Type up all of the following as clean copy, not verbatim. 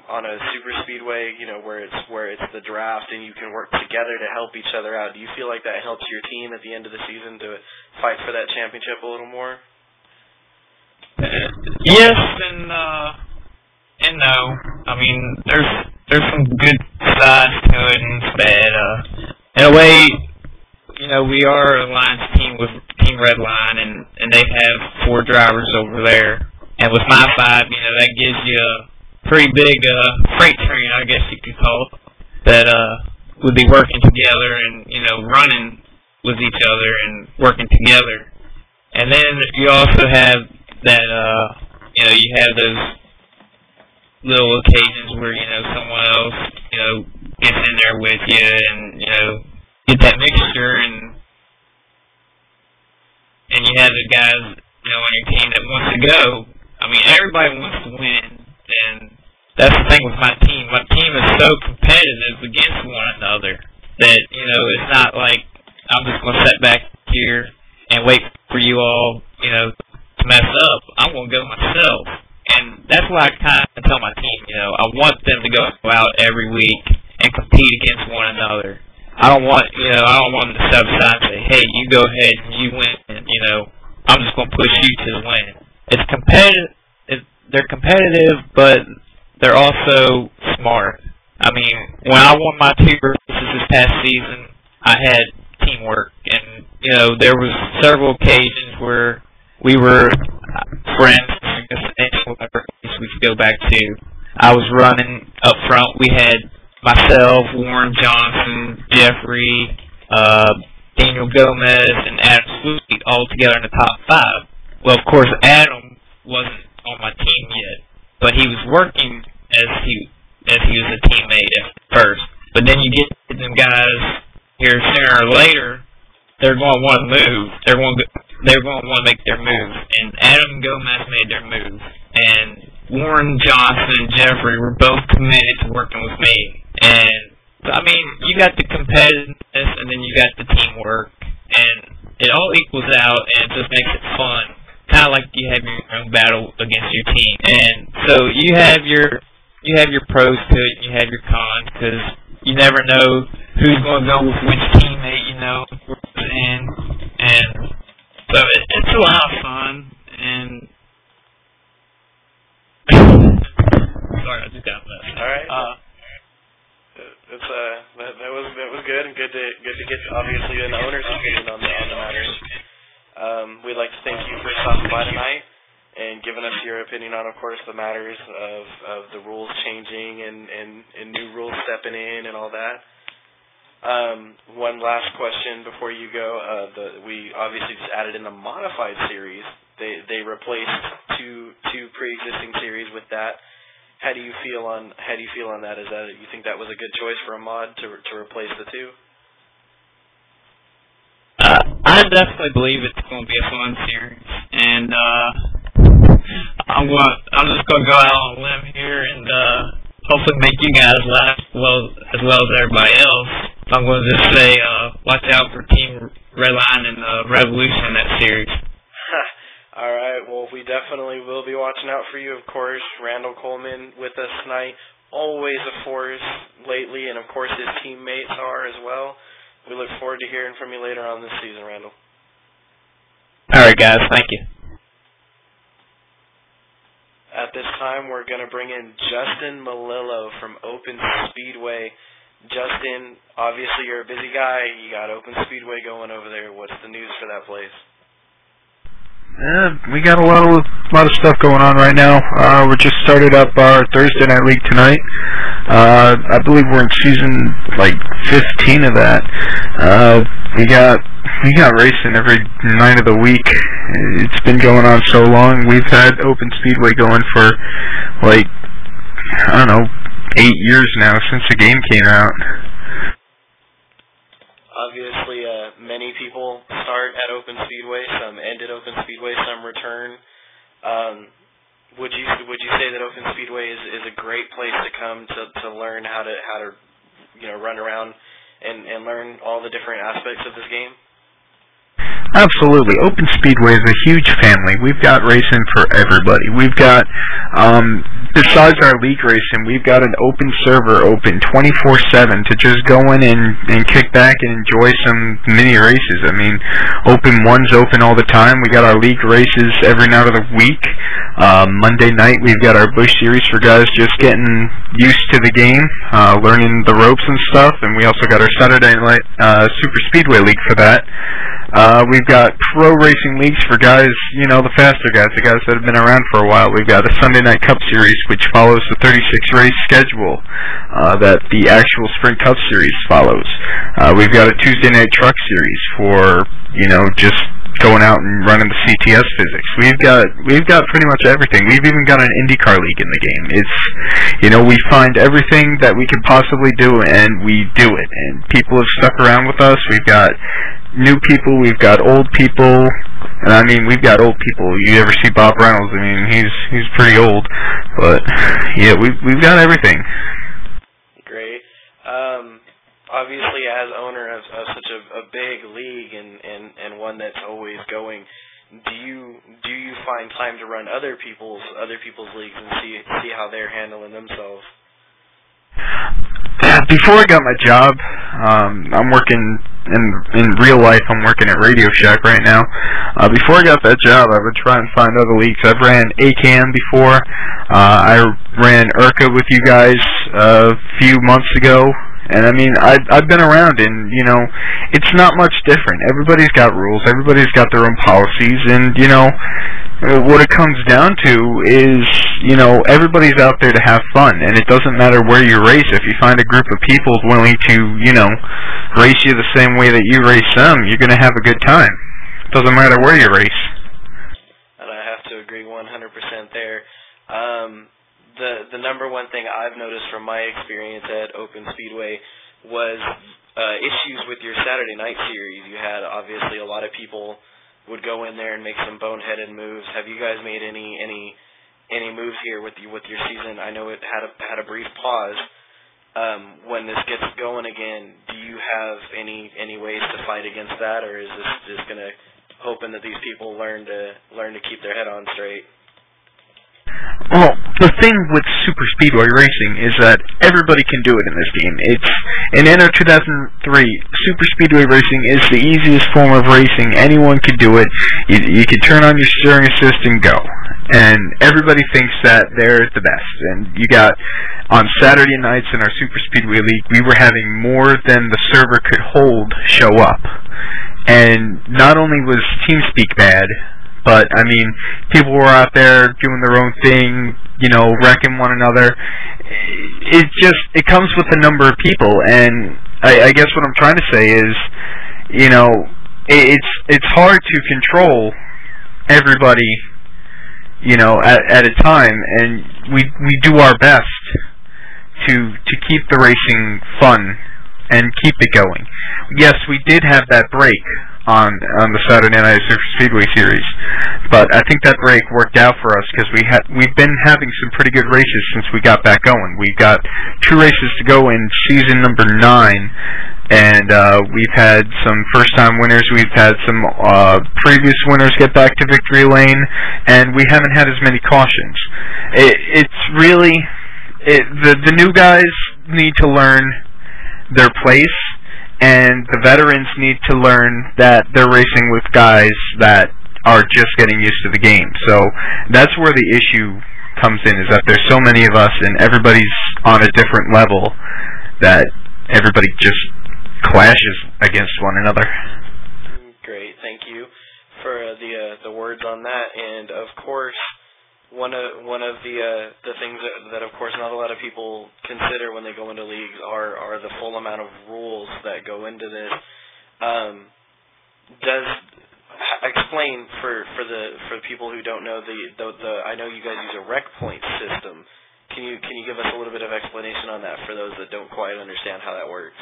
on a super speedway, where it's the draft and you can work together to help each other out. Do you feel like that helps your team at the end of the season to fight for that championship a little more? Yes and no. I mean, there's some good sides to it and some bad. In a way, we are a Lions team with Team Red Line, and they have 4 drivers over there. And with my 5, that gives you a pretty big freight train, I guess you could call it, that would be working together and, running with each other and working together. And then you also have that, you have those little occasions where, someone else, gets in there with you and, get that mixture, and you have the guys, on your team that wants to go. I mean, everybody wants to win, and that's the thing with my team. My team is so competitive against one another that, it's not like I'm just going to sit back here and wait for you all, to mess up. I'm going to go myself. And that's why I kind of tell my team, I want them to go out every week and compete against one another. I don't want them to set aside and say, hey, you go ahead and you win, and, I'm just going to push you to the win. It's competitive. They're competitive, but they're also smart. I mean, when I won my 2 races this past season, I had teamwork, and there was several occasions where we were friends. Whatever race we could go back to, I was running up front. We had myself, Warren Johnson, Jeffrey, Daniel Gomez, and Adam Sweet all together in the top 5. Well, of course, Adam wasn't on my team yet, but he was working as he was a teammate at first. But then you get them guys here sooner or later, they're going to want to move. They're going to want to make their move. And Adam Gomez made their move. And Warren Johnson and Jeffrey were both committed to working with me. And, I mean, you got the competitiveness and then you got the teamwork. And it all equals out and it just makes it fun. Kind of like you have your own battle against your team. And so you have your pros to it, you have your cons, because you never know who's going to go with which teammate, and so it's a lot of fun, and sorry, I just got that. All right. That was good, and good to get obviously an owner's opinion on the matter. We'd like to thank you for stopping by tonight and giving us your opinion on, of course, the matters of the rules changing and new rules stepping in and all that. One last question before you go. We obviously just added in a modified series. They replaced two pre-existing series with that. How do you feel on that? Is that, you think that was a good choice for a mod to replace the 2? I definitely believe it's going to be a fun series, and I'm just going to go out on a limb here and hopefully make you guys laugh as well as everybody else. I'm going to just say, watch out for Team Red Line and Revolution in that series. All right. Well, we definitely will be watching out for you, of course. Randall Coleman with us tonight, always a force lately, and of course his teammates are as well. We look forward to hearing from you later on this season, Randall. All right, guys. Thank you. At this time, we're going to bring in Justin Malillo from Open Speedway. Justin, obviously you're a busy guy. You got Open Speedway going over there. What's the news for that place? We got a lot of stuff going on right now. We just started up our Thursday Night League tonight. I believe we're in season like 15 of that. We got racing every night of the week. It's been going on so long. We've had Open Speedway going for like, I don't know, 8 years now since the game came out. Obviously, many people start at Open Speedway. Some end at Open Speedway. Some return. Would you say that Open Speedway is a great place to come to learn how to run around and learn all the different aspects of this game? Absolutely. Open Speedway is a huge family. We've got racing for everybody. We've got besides our league racing, we've got an open server open 24/7 to just go in and kick back and enjoy some mini races. I mean, Open 1's open all the time. We got our league races every night of the week. Monday night, we've got our Bush Series for guys just getting used to the game, learning the ropes and stuff, and we also got our Saturday night Super Speedway League for that. We've got pro racing leagues for guys, you know, the faster guys, the guys that have been around for a while. We've got a Sunday Night Cup Series, which follows the 36-race schedule that the actual Sprint Cup Series follows. We've got a Tuesday Night Truck Series for, you know, just going out and running the CTS physics. We've got pretty much everything. We've even got an IndyCar league in the game. It's, you know, we find everything that we could possibly do, and we do it. And people have stuck around with us. We've got new people, we've got old people, and I mean, we've got old people. You ever see Bob Reynolds? I mean, he's pretty old, but yeah, we've got everything. Great. Obviously, as owner of such a big league and one that's always going, do you find time to run other people's leagues and see how they're handling themselves? Before I got my job, I'm working in real life. I'm working at Radio Shack right now. Before I got that job, I would try and find other leagues. I've ran ACAM before. I ran IRCA with you guys a few months ago. And I mean, I've been around, and you know, it's not much different. Everybody's got rules. Everybody's got their own policies, and you know, what it comes down to is, you know, everybody's out there to have fun, and it doesn't matter where you race. If you find a group of people willing to, you know, race you the same way that you race them, you're going to have a good time. It doesn't matter where you race. And I have to agree 100% there. The number one thing I've noticed from my experience at Open Speedway was issues with your Saturday night series. You had obviously a lot of people would go in there and make some boneheaded moves. Have you guys made any moves here with your season? I know it had a brief pause. When this gets going again, do you have any ways to fight against that, or is this just gonna hoping that these people learn to keep their head on straight? Well, the thing with Super Speedway Racing is that everybody can do it in this game. It's in NO 2003. Super Speedway Racing is the easiest form of racing. Anyone can do it. You can turn on your steering assist and go. And everybody thinks that they're the best. And you got, on Saturday nights in our Super Speedway League, we were having more than the server could hold show up. And not only was TeamSpeak bad, but, I mean, people were out there doing their own thing, you know, wrecking one another. It comes with the number of people, and I guess what I'm trying to say is, you know, it's hard to control everybody, you know, at a time, and we do our best to keep the racing fun and keep it going. Yes, we did have that break on the Saturday Night Super Speedway Series, but I think that break worked out for us because we've been having some pretty good races since we got back going. We've got 2 races to go in season number 9, and we've had some first-time winners. We've had some previous winners get back to victory lane, and we haven't had as many cautions. It's really the new guys need to learn their place, and the veterans need to learn that they're racing with guys that are just getting used to the game. So that's where the issue comes in, is that there's so many of us and everybody's on a different level that everybody just clashes against one another. Great, thank you for the words on that. And of course, one of the things that of course not a lot of people consider when they go into leagues are the full amount of rules that go into this. Explain for people who don't know the I know you guys use a rec point system. Can you give us a little bit of explanation on that for those that don't quite understand how that works?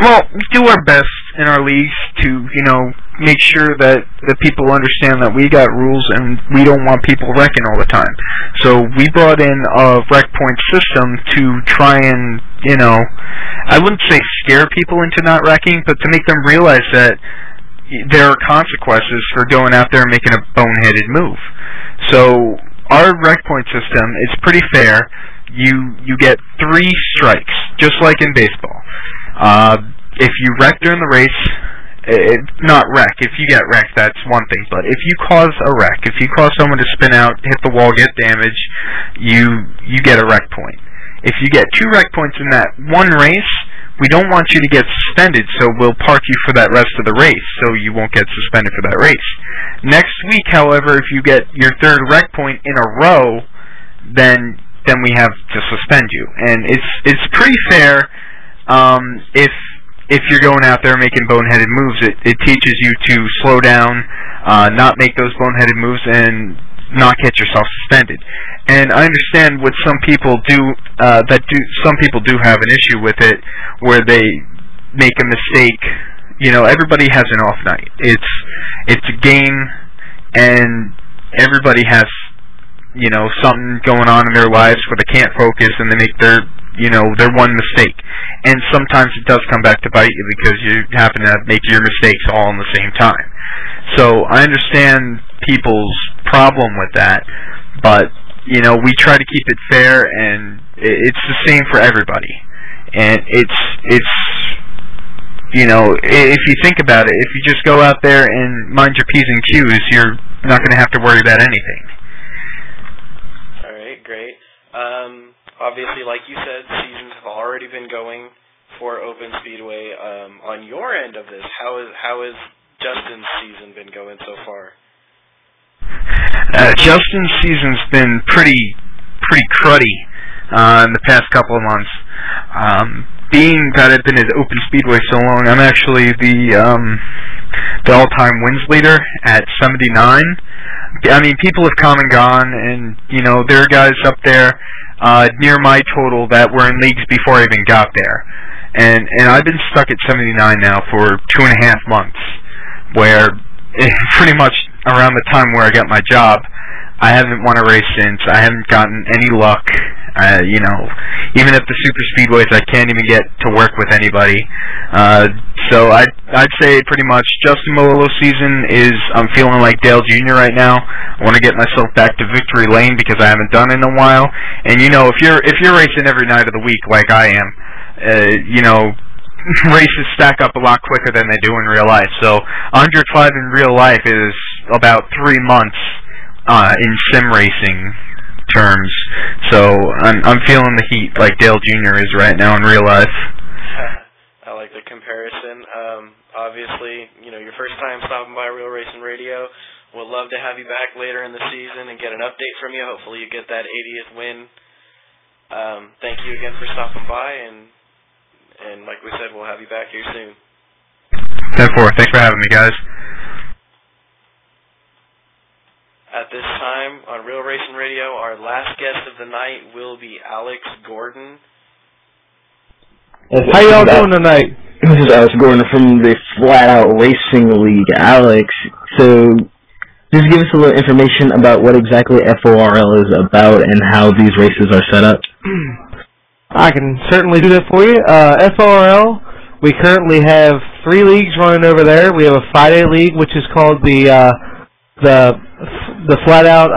Well, we do our best in our leagues to, you know, make sure that the people understand that we got rules and we don't want people wrecking all the time. So we brought in a rec point system to try and, you know, I wouldn't say scare people into not wrecking, but to make them realize that there are consequences for going out there and making a boneheaded move. So our rec point system is pretty fair. You get 3 strikes, just like in baseball. If you wreck during the race, not wreck. If you get wrecked, that's one thing. But if you cause a wreck, if you cause someone to spin out, hit the wall, get damage, you get a rec point. If you get 2 rec points in that one race, we don't want you to get suspended, so we'll park you for that rest of the race, so you won't get suspended for that race. Next week, however, if you get your 3rd rec point in a row, then we have to suspend you. And it's pretty fair. If you're going out there making boneheaded moves, it teaches you to slow down, not make those boneheaded moves, and not get yourself suspended. And I understand what some people do. Some people do have an issue with it, where they make a mistake. You know, everybody has an off night. It's a game, and everybody has, you know, something going on in their lives where they can't focus, and they make their one mistake. And sometimes it does come back to bite you because you happen to make your mistakes all in the same time. So I understand people's problem with that, but, you know, we try to keep it fair, and it's the same for everybody. And it's you know, if you think about it, if you just go out there and mind your P's and Q's, you're not going to have to worry about anything. All right, great. Obviously, like you said, seasons have already been going for Open Speedway. On your end of this, how is Justin's season been going so far? Justin's season's been pretty cruddy in the past couple of months. Being that I've been at Open Speedway so long, I'm actually the all-time wins leader at 79. I mean, people have come and gone, and, you know, there are guys up there near my total that were in leagues before I even got there. And I've been stuck at 79 now for 2.5 months, where pretty much around the time where I got my job, I haven't won a race since. I haven't gotten any luck. You know, even at the super speedways, I can't even get to work with anybody. So I'd say pretty much Justin Malillo's season is, I'm feeling like Dale Jr. right now. I want to get myself back to victory lane because I haven't done it in a while. And you know, if you're racing every night of the week like I am, you know, races stack up a lot quicker than they do in real life. So 105 in real life is about 3 months in sim racing terms. So I'm feeling the heat like Dale Jr. is right now in real life. I like the comparison. Obviously, you know, your first time stopping by Real Racing Radio. We'll love to have you back later in the season and get an update from you. Hopefully you get that 80th win. Thank you again for stopping by, and like we said, we'll have you back here soon. 10-4. Thanks for having me, guys. At this time, on Real Racing Radio, our last guest of the night will be Alex Gordon. How y'all doing tonight? This is Alex Gordon from the Flat Out Racing League. Alex, so just give us a little information about what exactly FORL is about and how these races are set up. I can certainly do that for you. FORL, we currently have 3 leagues running over there. We have a Friday league, which is called the Flat Out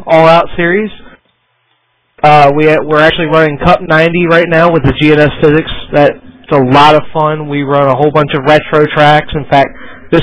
All Out Series. We're actually running Cup 90 right now with the GNS Physics. That's a lot of fun. We run a whole bunch of retro tracks. In fact,